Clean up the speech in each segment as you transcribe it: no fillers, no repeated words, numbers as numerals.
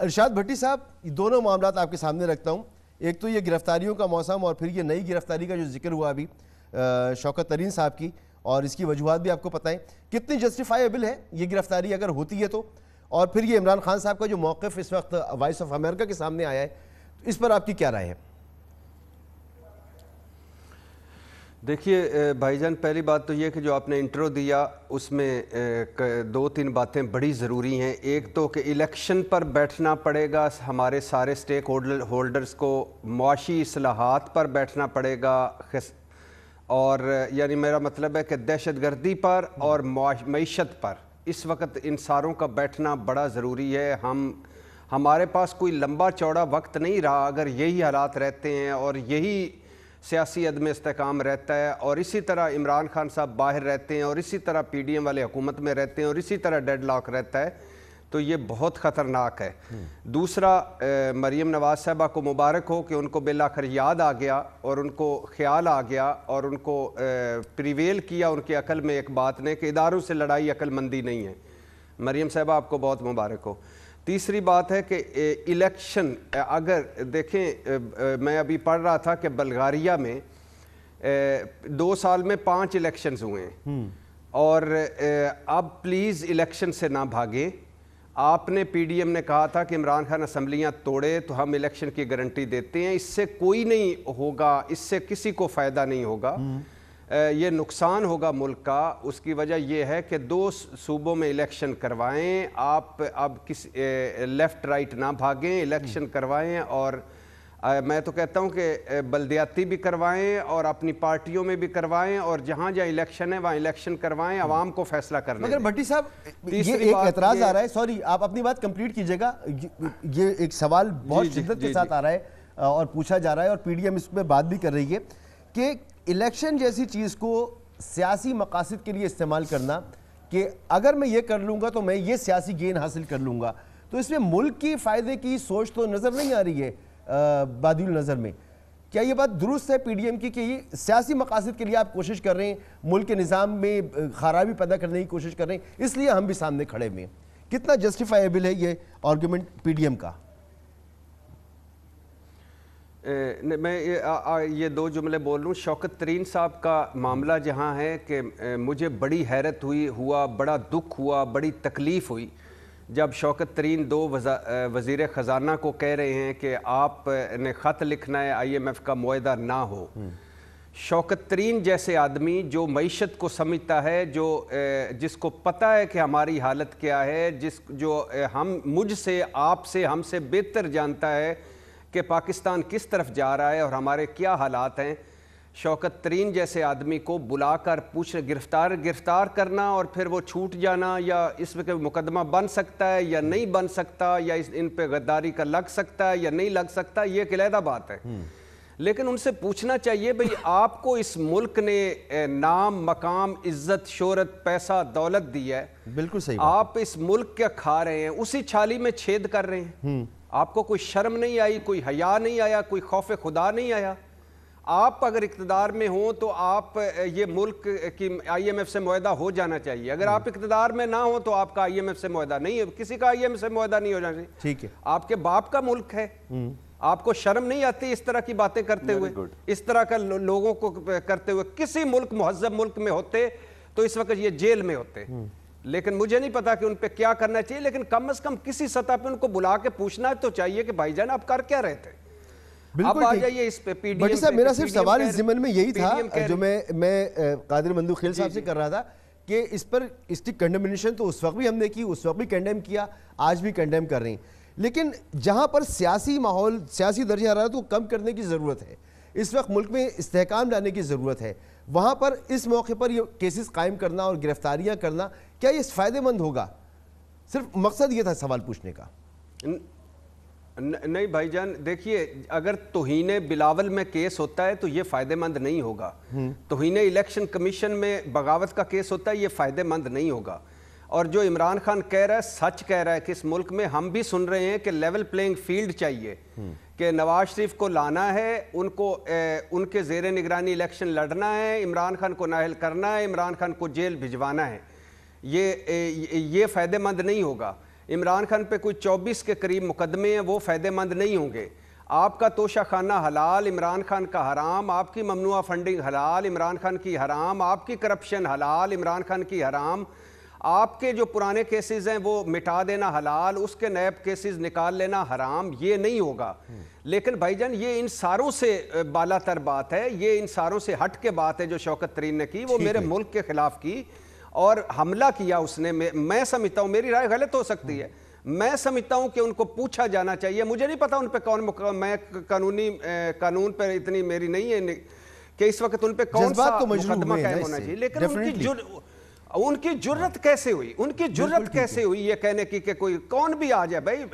ارشاد بھٹی صاحب، دونوں معاملات آپ کے سامنے رکھتا ہوں. ایک تو یہ گرفتاریوں کا موسم اور پھر یہ نئی گرفتاری کا جو ذکر ہوا ابھی شوکت ترین صاحب کی، اور اس کی وجوہات بھی آپ کو پتہ ہیں. کتنی جسٹیفائیبل ہے یہ گرفتاری اگر ہوتی ہے تو؟ اور پھر یہ عمران خان صاحب کا جو موقف اس وقت وائس آف امریکہ کے سامنے آیا ہے، اس پر آپ کی کیا رائے ہے؟ دیکھیے بھائی جان، پہلی بات تو یہ کہ جو آپ نے انٹرو دیا اس میں دو تین باتیں بڑی ضروری ہیں. ایک تو کہ الیکشن پر بیٹھنا پڑے گا ہمارے سارے سٹیک ہولڈرز کو، معاشی اصلاحات پر بیٹھنا پڑے گا، اور یعنی میرا مطلب ہے کہ دہشت گردی پر اور معیشت پر اس وقت ان ساروں کا بیٹھنا بڑا ضروری ہے. ہمارے پاس کوئی لمبا چوڑا وقت نہیں رہا اگر یہی حالات رہتے ہیں اور یہی سیاسی عدم استحکام رہتا ہے، اور اسی طرح عمران خان صاحب باہر رہتے ہیں، اور اسی طرح پی ڈی ایم والے حکومت میں رہتے ہیں، اور اسی طرح ڈیڈ لاک رہتا ہے، تو یہ بہت خطرناک ہے. دوسرا، مریم نواز صاحبہ کو مبارک ہو کہ ان کو بالآخر یاد آ گیا اور ان کو خیال آ گیا اور ان کو پریویل کیا ان کے عقل میں ایک بات نے کہ اداروں سے لڑائی عقل مندی نہیں ہے. مریم صاحبہ آپ کو بہت مبارک ہو. تیسری بات ہے کہ الیکشن اگر دیکھیں، میں ابھی پڑھ رہا تھا کہ بلغاریہ میں 2 سال میں 5 الیکشنز ہوئے ہیں، اور اب پلیز الیکشن سے نہ بھاگیں. آپ نے پی ڈی ایم نے کہا تھا کہ عمران خان اسمبلیاں توڑے تو ہم الیکشن کی گارنٹی دیتے ہیں. اس سے کوئی نہیں ہوگا، اس سے کسی کو فائدہ نہیں ہوگا، یہ نقصان ہوگا ملک کا. اس کی وجہ یہ ہے کہ 2 صوبوں میں الیکشن کروائیں. آپ اب لیفٹ رائٹ نہ بھاگیں، الیکشن کروائیں، اور میں تو کہتا ہوں کہ بلدیاتی بھی کروائیں اور اپنی پارٹیوں میں بھی کروائیں، اور جہاں جہاں الیکشن ہے وہاں الیکشن کروائیں، عوام کو فیصلہ کرنے دیں. مگر بھٹی صاحب یہ ایک اعتراض آ رہا ہے، سوری آپ اپنی بات کمپلیٹ کیجئے گا. یہ ایک سوال بہت شدت کے ساتھ آ رہا ہے اور پوچھا جا رہا ہے، اور پی ڈی ایم اس پہ بات بھی کر رہی ہے کہ الیکشن جیسی چیز کو سیاسی مقاصد کے لیے استعمال کرنا، کہ اگر میں یہ کر لوں گا تو میں یہ سیاسی گین حاصل کر لوں گا، تو اس میں ملک کی فائدے کی سوچ تو نظر نہیں آ رہی ہے بادی النظر میں. کیا یہ بات درست ہے پی ڈی ایم کی کہ یہ سیاسی مقاصد کے لیے آپ کوشش کر رہے ہیں، ملک کے نظام میں خرابی پیدا کرنے کی کوشش کر رہے ہیں، اس لیے ہم بھی سامنے کھڑے ہوئے ہیں؟ کتنا جسٹیفائیبل ہے یہ آرگومنٹ پی ڈی ایم کا؟ میں یہ 2 جملے بول لوں. شوکت ترین صاحب کا معاملہ جہاں ہے کہ مجھے بڑی حیرت ہوا، بڑا دکھ ہوا، بڑی تکلیف ہوئی جب شوکت ترین 2 وزیر خزانہ کو کہہ رہے ہیں کہ آپ نے خط لکھنا ہے آئی ایم ایف کا معاہدہ نہ ہو. شوکت ترین جیسے آدمی جو معیشت کو سمجھتا ہے، جس کو پتہ ہے کہ ہماری حالت کیا ہے، جو مجھ سے، آپ سے، ہم سے بہتر جانتا ہے کہ پاکستان کس طرف جا رہا ہے اور ہمارے کیا حالات ہیں، شوکت ترین جیسے آدمی کو بلا کر گرفتار کرنا اور پھر وہ چھوٹ جانا، یا اس میں مقدمہ بن سکتا ہے یا نہیں بن سکتا، یا ان پہ غداری کا لگ سکتا ہے یا نہیں لگ سکتا، یہ ایک علیحدہ بات ہے. لیکن ان سے پوچھنا چاہیے بھئی آپ کو اس ملک نے نام، مقام، عزت، شہرت، پیسہ، دولت دی ہے، بالکل صحیح، آپ اس ملک کیا کھا رہے ہیں، اسی چھالی میں چھید کر رہے ہیں. آپ کو کوئی شرم نہیں آئی، کوئی حیا نہیں آیا، کوئی خوف خدا نہیں آیا؟ آپ اگر اقتدار میں ہوں تو آپ یہ ملک کی آئی ایم ایف سے معاہدہ ہو جانا چاہیے. اگر آپ اقتدار میں نہ ہوں تو آپ کا آئی ایم ایف سے معاہدہ نہیں ہے، کسی کا آئی ایم ایف سے معاہدہ نہیں ہو جانا چاہیے. ٹھیک ہے، آپ کے باپ کا ملک ہے. آپ کو شرم نہیں آتی اس طرح کی باتیں کرتے ہوئے، اس طرح کا لوگوں کو کرتے ہوئے؟ کسی ملک، مہذب ملک میں ہوتے تو اس وقت یہ جیل میں ہوتے. لیکن مجھے نہیں پتا کہ ان پہ کیا کرنا چاہیے، لیکن کم از کم کسی سطح پہ ان کو بلا کے پوچھنا تو چاہیے کہ بھائی جان آپ کر کیا رہے تھے. اب آ جائیے اس پہ پی ڈی ایم. بھٹی صاحب میرا صرف سوال اس ضمن میں یہی تھا جو میں قادر مندو خیل صاحب سے کر رہا تھا کہ اس پر اس کی کنڈمنیشن تو اس وقت بھی ہم نے کی، اس وقت بھی کنڈیم کیا، آج بھی کنڈیم کر رہے ہیں، لیکن جہاں پر سیاسی ماحول، سیاسی درجہ حرارت کو کم کرنے کی ضرورت ہے، اس وقت ملک میں استحکام لانے کی ضرورت ہے، وہاں پر اس موقع پر یہ کیسز قائم کرنا اور گرفتاریاں کرنا کیا یہ فائدہ مند ہوگا؟ صرف مقصد یہ تھا سوال پوچھنے کا. نہیں بھائی جان، دیکھیے اگر توہین بلاول میں کیس ہوتا ہے تو یہ فائدہ مند نہیں ہوگا. توہین الیکشن کمیشن میں بغاوت کا کیس ہوتا ہے، یہ فائدہ مند نہیں ہوگا. اور جو عمران خان کہہ رہا ہے سچ کہہ رہا ہے کہ اس ملک میں ہم بھی سن رہے ہیں کہ لیول پلینگ فیلڈ چاہیے، کہ نواز شریف کو لانا ہے، ان کے زیر نگرانی الیکشن لڑنا ہے، عمران خان کو نااہل کرنا ہے، عمران خان کو جیل بھجوانا ہے. یہ فائدہ مند نہیں ہوگا. عمران خان پہ کوئی 24 کے قریب مقدمے ہیں، وہ فائدہ مند نہیں ہوں گے. آپ کا توشہ خانہ حلال، عمران خان کا حرام. آپ کی ممنوعہ فنڈنگ حلال، عمران خان کی حرام. آپ کی کرپشن حلال، عمران خان کی حرام. آپ کے جو پرانے کیسز ہیں وہ مٹا دینا حلال، اس کے نیب کیسز نکال لینا حرام. یہ نہیں ہوگا. لیکن بھائی جان یہ ان ساروں سے بالا تر بات ہے، یہ ان ساروں سے ہٹ کے بات ہے جو شوکت ترین نے کی. وہ میرے ملک کے خلاف کی اور حملہ کیا اس نے. میں سمجھتا ہوں، میری رائے غلط ہو سکتی ہے، میں سمجھتا ہوں کہ ان کو پوچھا جانا چاہیے. مجھے نہیں پتا ان پہ کون، میں قانون پہ اتنی میری نہیں ہے کہ اس وقت ان پہ کون سا مقدمہ قائم ہونا چاہیے. لیکن ان کی جرت کیسے ہوئی، ان کی جرت کیسے ہوئی یہ کہنے کی کہ کوئی کون بھی آ جائے. بھائی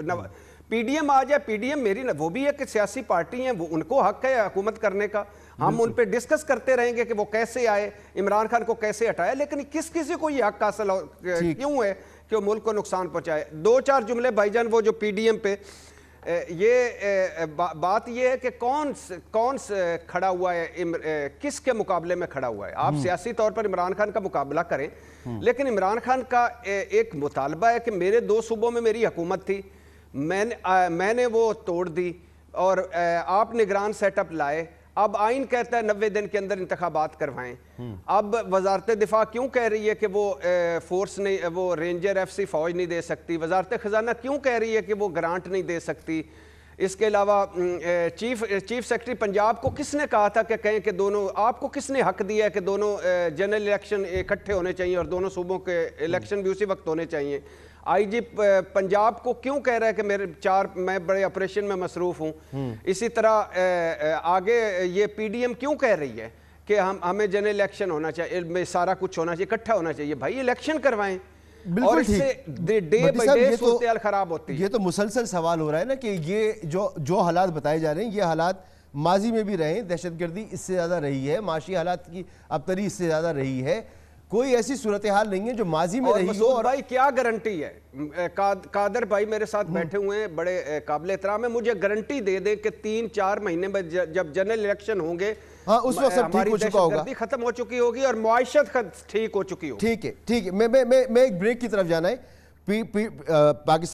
پی ڈی ایم آ جائے، پی ڈی ایم میری وہ بھی ایک سیاسی پارٹی ہیں، وہ ان کو حق ہے حکومت کرنے کا. ہم ان پہ ڈسکس کرتے رہیں گے کہ وہ کیسے آئے، عمران خان کو کیسے ہٹایا. لیکن کسی کو یہ حق حاصل کیوں ہے کہ وہ ملک کو نقصان پہنچائے. 2-4 جملے بھائی جان وہ جو پی ڈی ایم پہ یہ بات یہ ہے کہ کون کھڑا ہوا ہے، کس کے مقابلے میں کھڑا ہوا ہے. آپ سیاسی طور پر عمران خان کا مقابلہ کریں، لیکن عمران خان کا ایک مطالبہ ہے کہ میرے 2 صوبوں میں میری حکومت تھی، میں نے وہ توڑ دی اور آپ نگران سیٹ اپ لائے. اب آئین کہتا ہے 90 دن کے اندر انتخابات کروائیں. اب وزارت دفاع کیوں کہہ رہی ہے کہ وہ فورس نہیں، وہ رینجر ایف سی فوج نہیں دے سکتی. وزارت خزانہ کیوں کہہ رہی ہے کہ وہ گرانٹ نہیں دے سکتی. اس کے علاوہ چیف سیکرٹری پنجاب کو کس نے کہا تھا کہ کہیں کہ دونوں، آپ کو کس نے حق دیا ہے کہ دونوں جنرل الیکشن اکٹھے ہونے چاہیے اور دونوں صوبوں کے الیکشن بھی اسی وقت ہونے چاہیے. آئی جی پنجاب کو کیوں کہہ رہا ہے کہ میں بڑے آپریشن میں مصروف ہوں. اسی طرح آگے یہ پی ڈی ایم کیوں کہہ رہی ہے کہ ہمیں جنرل الیکشن ہونا چاہیے، سارا کچھ ہونا چاہیے، اکٹھا ہونا چاہیے. بھائی الیکشن کروائیں. اور اس سے ڈے بائی ڈے صورتحال خراب ہوتی ہے. یہ تو مسلسل سوال ہو رہا ہے نا کہ یہ جو حالات بتائے جا رہے ہیں، یہ حالات ماضی میں بھی رہے ہیں. دہشت گردی اس سے زیادہ رہی ہے، معاشی حالات کی ابتری اس سے زیادہ رہی ہے. کوئی ایسی صورتحال نہیں ہے جو ماضی میں رہی ہو. اور بھائی کیا گارنٹی ہے؟ قادر بھائی میرے ساتھ بیٹھے ہوئے ہیں، بڑے قابل احترام ہے. مجھے گارنٹی دے دیں کہ 3-4 مہینے میں جب جنرل الیکشن ہوں گے، ہاں اس وقت سب ٹھیک ہو چکا ہوگا، ختم ہو چکی ہوگی اور معیشت ٹھیک ہو چکی ہوگی. ٹھیک ہے. میں ایک بریک کی طرف جانا ہے. پاکستان